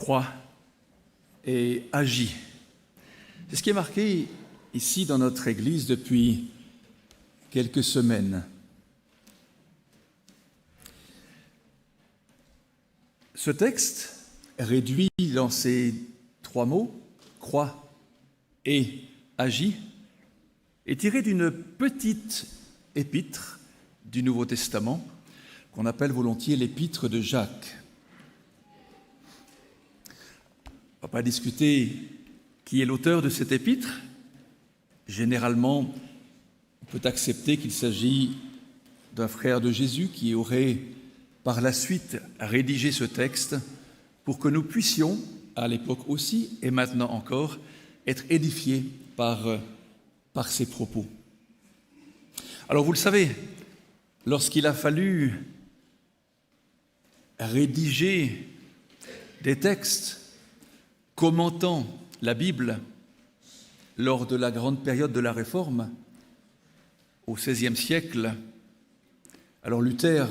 croit et agit. C'est ce qui est marqué ici dans notre Église depuis quelques semaines. Ce texte, réduit dans ces trois mots, croit et agit, est tiré d'une petite épître du Nouveau Testament qu'on appelle volontiers l'épître de Jacques. On ne va pas discuter qui est l'auteur de cette épître. Généralement, on peut accepter qu'il s'agit d'un frère de Jésus qui aurait par la suite rédigé ce texte pour que nous puissions, à l'époque aussi et maintenant encore, être édifiés par ses propos. Alors vous le savez, lorsqu'il a fallu rédiger des textes commentant la Bible lors de la grande période de la Réforme, au XVIe siècle, alors Luther,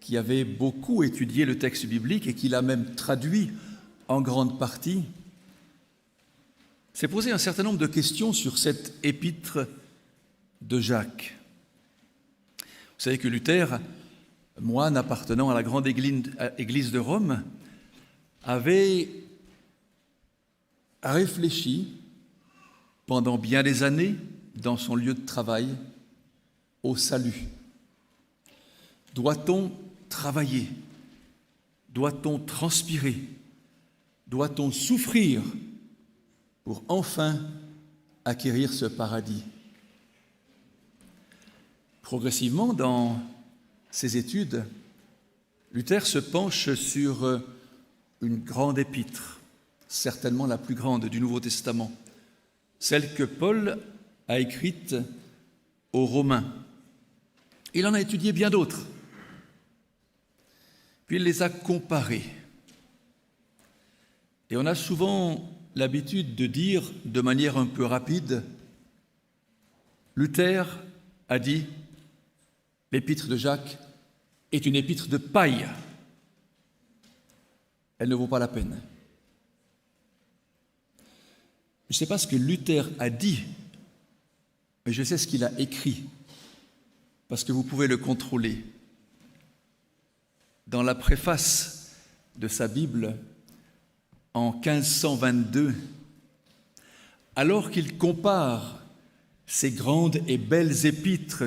qui avait beaucoup étudié le texte biblique et qui l'a même traduit en grande partie, s'est posé un certain nombre de questions sur cette épître de Jacques. Vous savez que Luther, moine appartenant à la grande église de Rome, avait réfléchi pendant bien des années dans son lieu de travail au salut. Doit-on travailler? Doit-on transpirer? Doit-on souffrir pour enfin acquérir ce paradis? Progressivement, dans ses études, Luther se penche sur une grande épître, certainement la plus grande du Nouveau Testament, celle que Paul a écrite aux Romains. Il en a étudié bien d'autres, puis il les a comparées. Et on a souvent l'habitude de dire, de manière un peu rapide, Luther a dit « L'épître de Jacques est une épître de paille. Elle ne vaut pas la peine. » Je ne sais pas ce que Luther a dit, mais je sais ce qu'il a écrit, parce que vous pouvez le contrôler. Dans la préface de sa Bible, en 1522, alors qu'il compare ces grandes et belles épîtres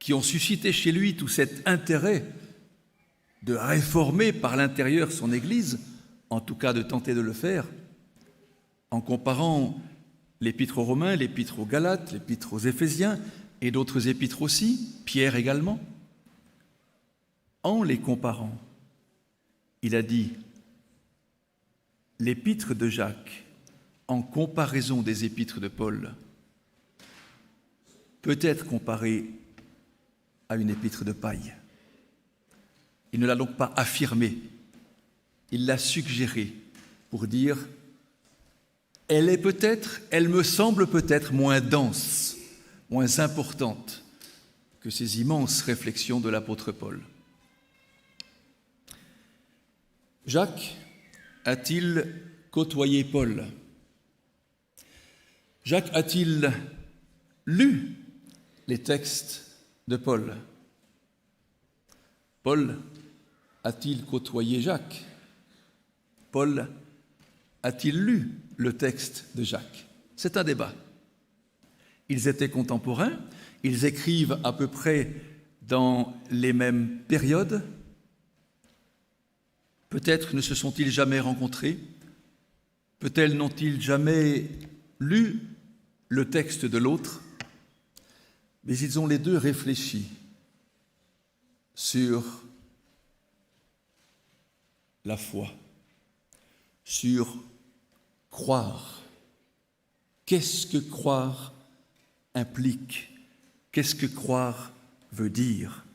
qui ont suscité chez lui tout cet intérêt de réformer par l'intérieur son Église, en tout cas de tenter de le faire, en comparant l'épître aux Romains, l'épître aux Galates, l'épître aux Éphésiens et d'autres épîtres aussi, Pierre également, en les comparant, il a dit « L'épître de Jacques, en comparaison des épîtres de Paul, peut être comparée à une épître de paille. » Il ne l'a donc pas affirmé, il l'a suggéré pour dire « Elle me semble peut-être moins dense, moins importante que ces immenses réflexions de l'apôtre Paul. » Jacques a-t-il côtoyé Paul? Jacques a-t-il lu les textes de Paul? Paul a-t-il côtoyé Jacques? Paul a-t-il lu le texte de Jacques? C'est un débat. Ils étaient contemporains, ils écrivent à peu près dans les mêmes périodes. Peut-être ne se sont-ils jamais rencontrés, peut-être n'ont-ils jamais lu le texte de l'autre, mais ils ont les deux réfléchi sur la foi, sur croire. Qu'est-ce que croire implique? Qu'est-ce que croire veut dire?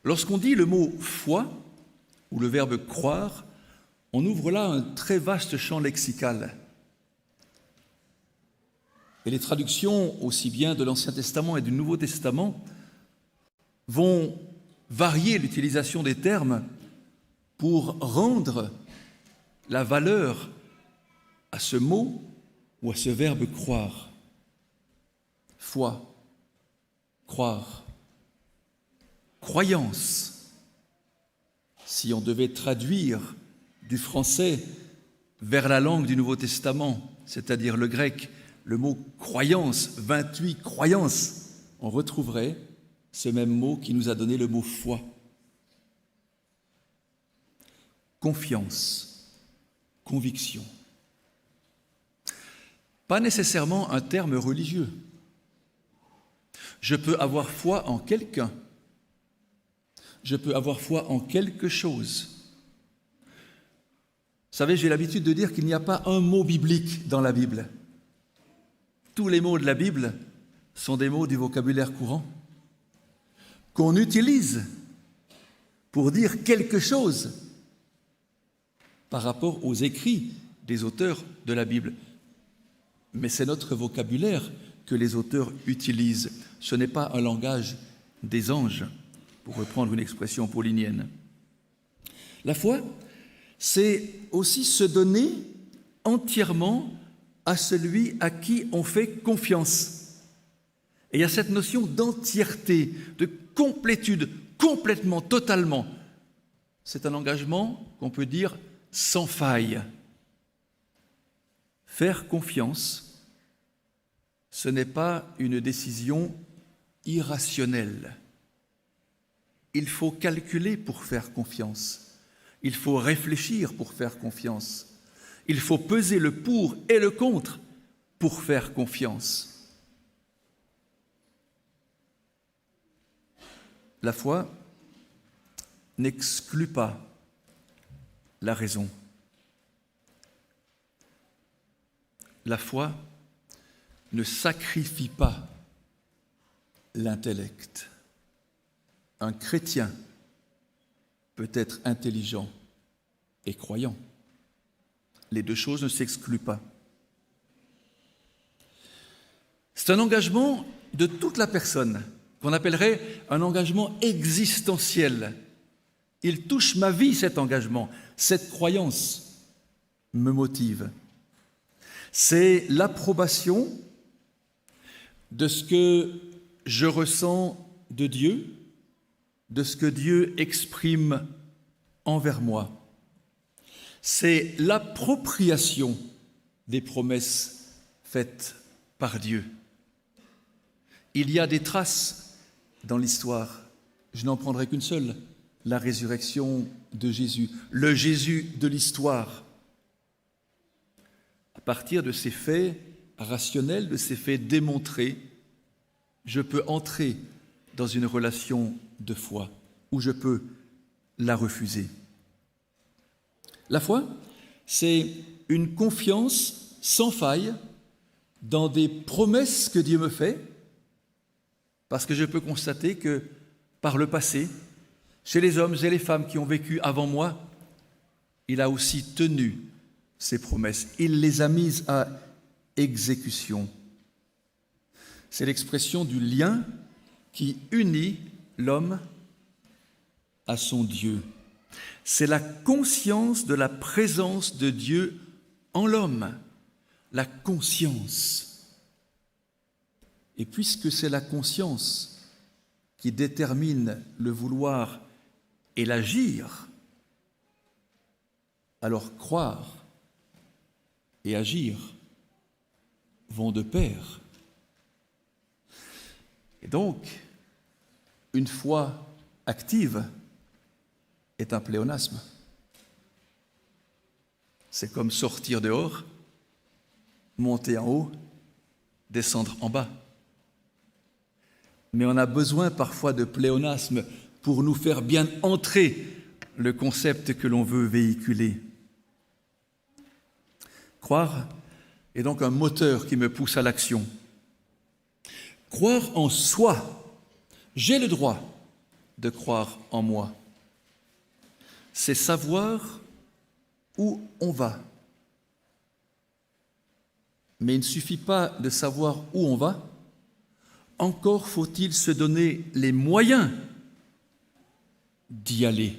Lorsqu'on dit le mot foi, ou le verbe croire, on ouvre là un très vaste champ lexical. Et les traductions, aussi bien de l'Ancien Testament et du Nouveau Testament, vont varier l'utilisation des termes pour rendre la valeur à ce mot ou à ce verbe croire. Foi, croire, croyance. Si on devait traduire du français vers la langue du Nouveau Testament, c'est-à-dire le grec, le mot croyance, 28 croyances, on retrouverait ce même mot qui nous a donné le mot foi. Confiance, conviction. Pas nécessairement un terme religieux. Je peux avoir foi en quelqu'un. Je peux avoir foi en quelque chose. Vous savez, j'ai l'habitude de dire qu'il n'y a pas un mot biblique dans la Bible. Tous les mots de la Bible sont des mots du vocabulaire courant qu'on utilise pour dire quelque chose par rapport aux écrits des auteurs de la Bible. Mais c'est notre vocabulaire que les auteurs utilisent. Ce n'est pas un langage des anges, pour reprendre une expression paulinienne. La foi, c'est aussi se donner entièrement à celui à qui on fait confiance. Et il y a cette notion d'entièreté, de complétude, complètement, totalement. C'est un engagement qu'on peut dire sans faille. Faire confiance, ce n'est pas une décision irrationnelle. Il faut calculer pour faire confiance. Il faut réfléchir pour faire confiance. Il faut peser le pour et le contre pour faire confiance. La foi n'exclut pas la raison. La foi ne sacrifie pas l'intellect. Un chrétien peut être intelligent et croyant. Les deux choses ne s'excluent pas. C'est un engagement de toute la personne, qu'on appellerait un engagement existentiel. Il touche ma vie, cet engagement. Cette croyance me motive. C'est l'approbation de ce que je ressens de Dieu, de ce que Dieu exprime envers moi. C'est l'appropriation des promesses faites par Dieu. Il y a des traces dans l'histoire. Je n'en prendrai qu'une seule, la résurrection de Jésus, le Jésus de l'histoire. À partir de ces faits rationnels, de ces faits démontrés, je peux entrer dans une relation de foi ou je peux la refuser. La foi, c'est une confiance sans faille dans des promesses que Dieu me fait, parce que je peux constater que par le passé, chez les hommes et les femmes qui ont vécu avant moi, il a aussi tenu ses promesses. Il les a mises à exécution. C'est l'expression du lien qui unit l'homme à son Dieu. C'est la conscience de la présence de Dieu en l'homme, la conscience. Et puisque c'est la conscience qui détermine le vouloir et l'agir, alors croire et agir vont de pair. Et donc, une foi active est un pléonasme. C'est comme sortir dehors, monter en haut, descendre en bas. Mais on a besoin parfois de pléonasme pour nous faire bien entrer le concept que l'on veut véhiculer. Croire est donc un moteur qui me pousse à l'action. Croire en soi, j'ai le droit de croire en moi. C'est savoir où on va. Mais il ne suffit pas de savoir où on va, encore faut-il se donner les moyens d'y aller.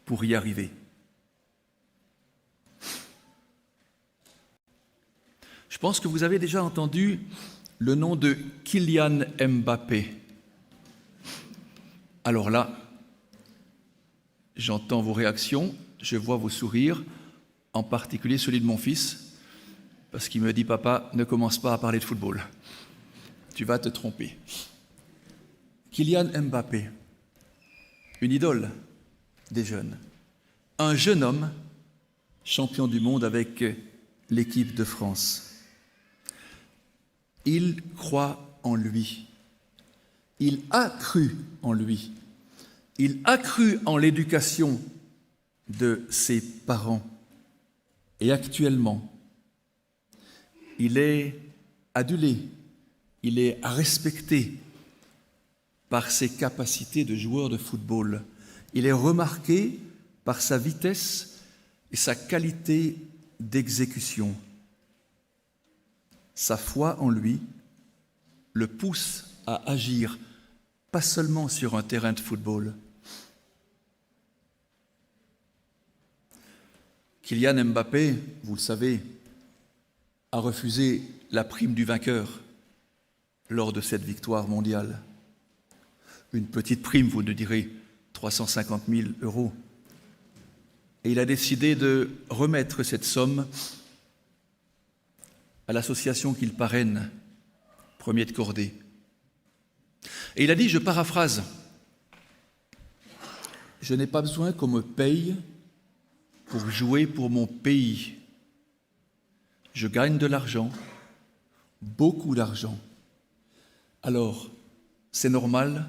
pour y arriver. Je pense que vous avez déjà entendu le nom de Kylian Mbappé. Alors là, j'entends vos réactions, je vois vos sourires, en particulier celui de mon fils, parce qu'il me dit « Papa, ne commence pas à parler de football. Tu vas te tromper. » Kylian Mbappé, une idole des jeunes, un jeune homme champion du monde avec l'équipe de France. Il croit en lui. Il a cru en lui. Il a cru en l'éducation de ses parents. Et actuellement, il est adulé, il est respecté par ses capacités de joueur de football. Il est remarqué par sa vitesse et sa qualité d'exécution. Sa foi en lui le pousse à agir, pas seulement sur un terrain de football. Kylian Mbappé, vous le savez, a refusé la prime du vainqueur lors de cette victoire mondiale. Une petite prime, vous nous direz, 350 000 €. Et il a décidé de remettre cette somme à l'association qu'il parraine, Premier de Cordée. Et il a dit, je paraphrase, « Je n'ai pas besoin qu'on me paye pour jouer pour mon pays. Je gagne de l'argent, beaucoup d'argent. Alors, c'est normal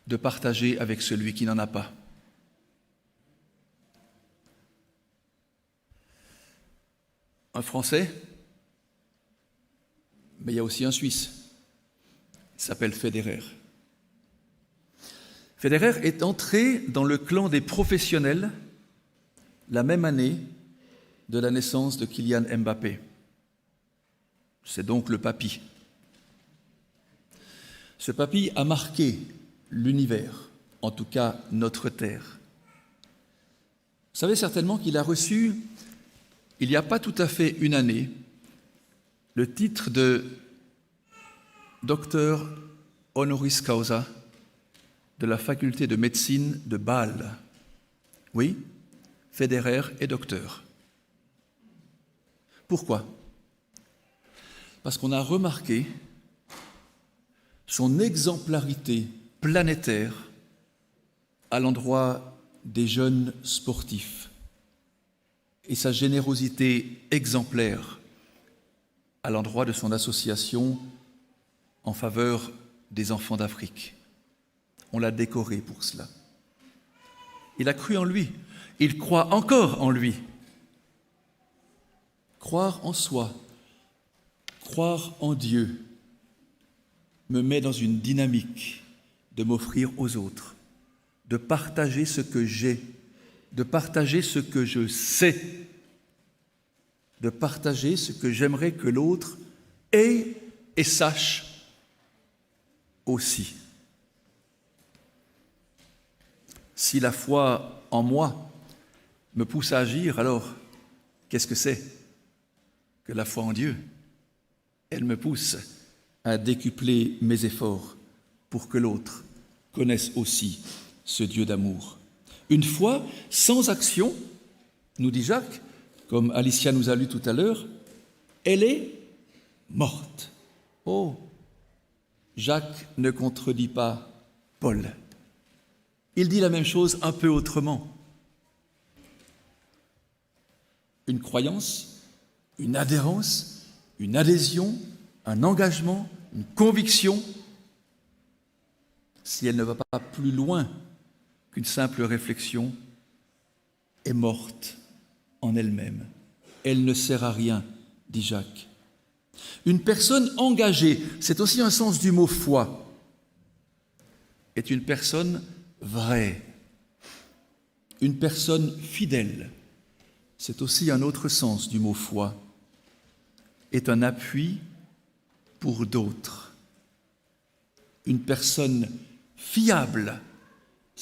de partager avec celui qui n'en a pas. » Un Français, mais il y a aussi un Suisse. Il s'appelle Federer. Federer est entré dans le clan des professionnels la même année de la naissance de Kylian Mbappé. C'est donc le papy. Ce papy a marqué l'univers, en tout cas notre terre. Vous savez certainement qu'il a reçu, il n'y a pas tout à fait une année, le titre de docteur honoris causa de la faculté de médecine de Bâle. Oui, Federer est docteur. Pourquoi ? Parce qu'on a remarqué son exemplarité planétaire à l'endroit des jeunes sportifs et sa générosité exemplaire à l'endroit de son association en faveur des enfants d'Afrique. On l'a décoré pour cela. Il a cru en lui. Il croit encore en lui. Croire en soi, croire en Dieu, me met dans une dynamique de m'offrir aux autres, de partager ce que j'ai, de partager ce que je sais, de partager ce que j'aimerais que l'autre ait et sache aussi. Si la foi en moi me pousse à agir, alors qu'est-ce que c'est que la foi en Dieu? Elle me pousse à décupler mes efforts pour que l'autre connaisse aussi ce Dieu d'amour. Une foi sans action, nous dit Jacques, comme Alicia nous a lu tout à l'heure, elle est morte. Oh, Jacques ne contredit pas Paul. Il dit la même chose un peu autrement. Une croyance, une adhérence, une adhésion, un engagement, une conviction, si elle ne va pas plus loin qu'une simple réflexion, est morte en elle-même. Elle ne sert à rien, dit Jacques. Une personne engagée, c'est aussi un sens du mot foi, est une personne vraie, une personne fidèle, c'est aussi un autre sens du mot foi, est un appui pour d'autres. Une personne fiable,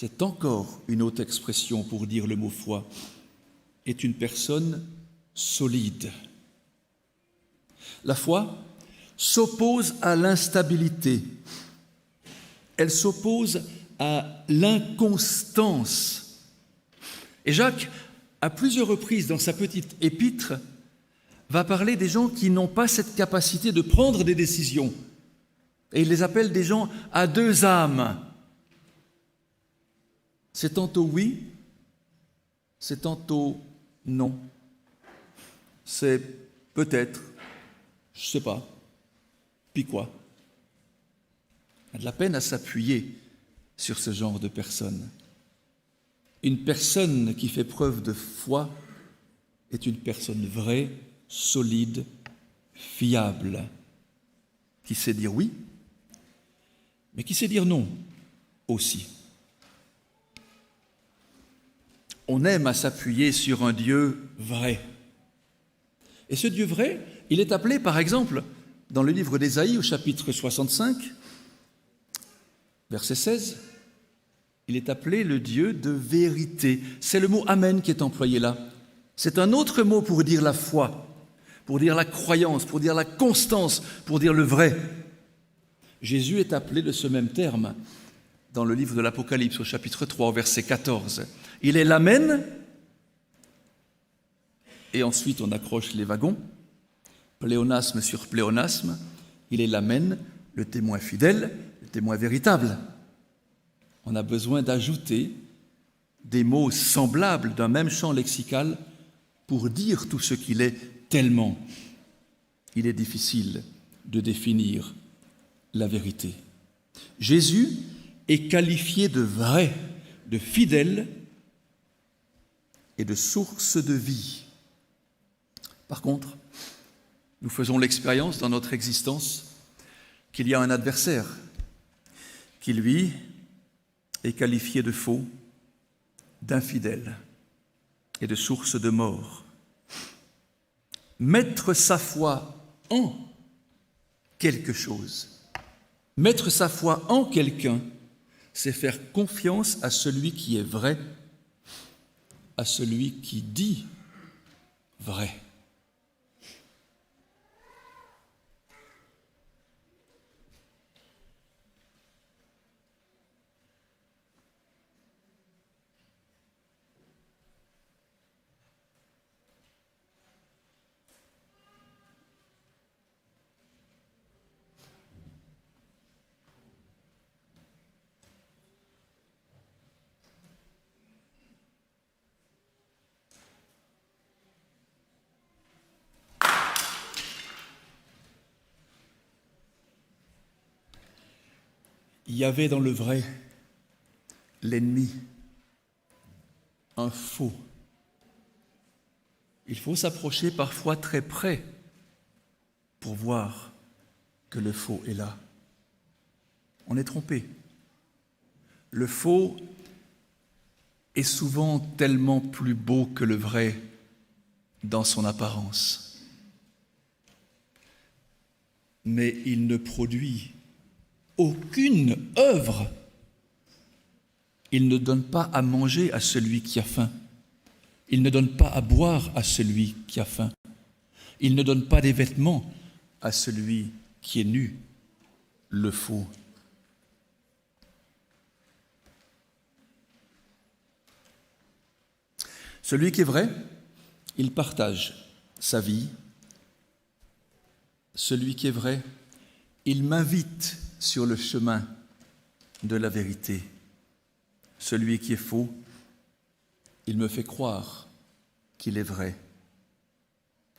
c'est encore une autre expression pour dire le mot foi, est une personne solide. La foi s'oppose à l'instabilité, elle s'oppose à l'inconstance. Et Jacques, à plusieurs reprises dans sa petite épître, va parler des gens qui n'ont pas cette capacité de prendre des décisions. Et il les appelle des gens à deux âmes. C'est tantôt oui, c'est tantôt non. C'est peut-être, je ne sais pas, puis quoi? On a de la peine à s'appuyer sur ce genre de personnes. Une personne qui fait preuve de foi est une personne vraie, solide, fiable, qui sait dire oui, mais qui sait dire non aussi. On aime à s'appuyer sur un Dieu vrai. Et ce Dieu vrai, il est appelé, par exemple, dans le livre d'Ésaïe, au chapitre 65, verset 16, il est appelé le Dieu de vérité. C'est le mot « amen » qui est employé là. C'est un autre mot pour dire la foi, pour dire la croyance, pour dire la constance, pour dire le vrai. Jésus est appelé de ce même terme dans le livre de l'Apocalypse, au chapitre 3, au verset 14. Il est l'amen, et ensuite on accroche les wagons, pléonasme sur pléonasme. Il est l'amen, le témoin fidèle, le témoin véritable. On a besoin d'ajouter des mots semblables d'un même champ lexical pour dire tout ce qu'il est, tellement il est difficile de définir la vérité. Jésus est qualifié de vrai, de fidèle et de source de vie. Par contre, nous faisons l'expérience dans notre existence qu'il y a un adversaire qui, lui, est qualifié de faux, d'infidèle et de source de mort. Mettre sa foi en quelque chose, mettre sa foi en quelqu'un, c'est faire confiance à celui qui est vrai, à celui qui dit vrai. Il y avait dans le vrai l'ennemi, un faux. Il faut s'approcher parfois très près pour voir que le faux est là. On est trompé. Le faux est souvent tellement plus beau que le vrai dans son apparence. Mais il ne produit aucune œuvre. Il ne donne pas à manger à celui qui a faim. Il ne donne pas à boire à celui qui a faim. Il ne donne pas des vêtements à celui qui est nu, le faux. Celui qui est vrai, il partage sa vie. Celui qui est vrai, il m'invite sur le chemin de la vérité. Celui qui est faux, il me fait croire qu'il est vrai.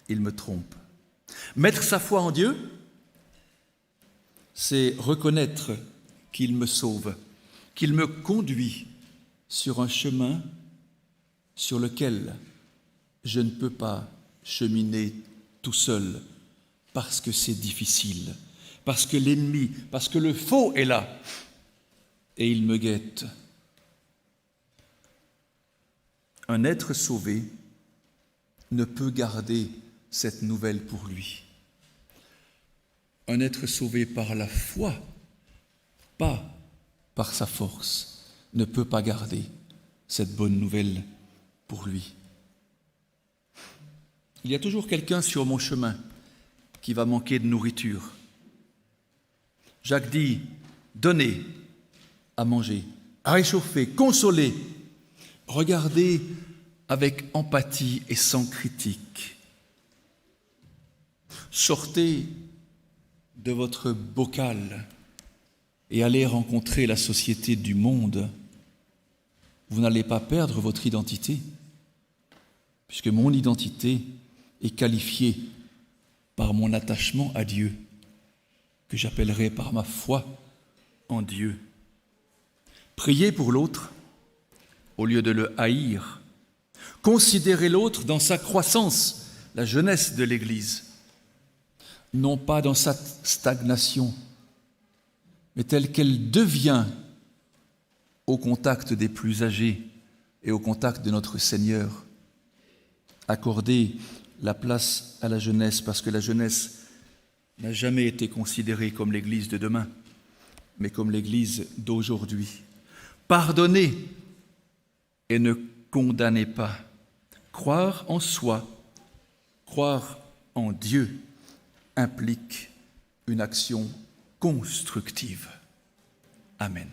Il me trompe. Mettre sa foi en Dieu, c'est reconnaître qu'il me sauve, qu'il me conduit sur un chemin sur lequel je ne peux pas cheminer tout seul parce que c'est difficile, parce que l'ennemi, parce que le faux est là et il me guette. Un être sauvé ne peut garder cette nouvelle pour lui. Un être sauvé par la foi, pas par sa force, ne peut pas garder cette bonne nouvelle pour lui. Il y a toujours quelqu'un sur mon chemin qui va manquer de nourriture. Jacques dit, donnez à manger, à réchauffer, consoler, regardez avec empathie et sans critique. Sortez de votre bocal et allez rencontrer la société du monde. Vous n'allez pas perdre votre identité, puisque mon identité est qualifiée par mon attachement à Dieu, que j'appellerai par ma foi en Dieu. Priez pour l'autre au lieu de le haïr. Considérez l'autre dans sa croissance, la jeunesse de l'Église, non pas dans sa stagnation, mais telle qu'elle devient au contact des plus âgés et au contact de notre Seigneur. Accordez la place à la jeunesse, parce que la jeunesse n'a jamais été considérée comme l'Église de demain, mais comme l'Église d'aujourd'hui. Pardonnez et ne condamnez pas. Croire en soi, croire en Dieu implique une action constructive. Amen.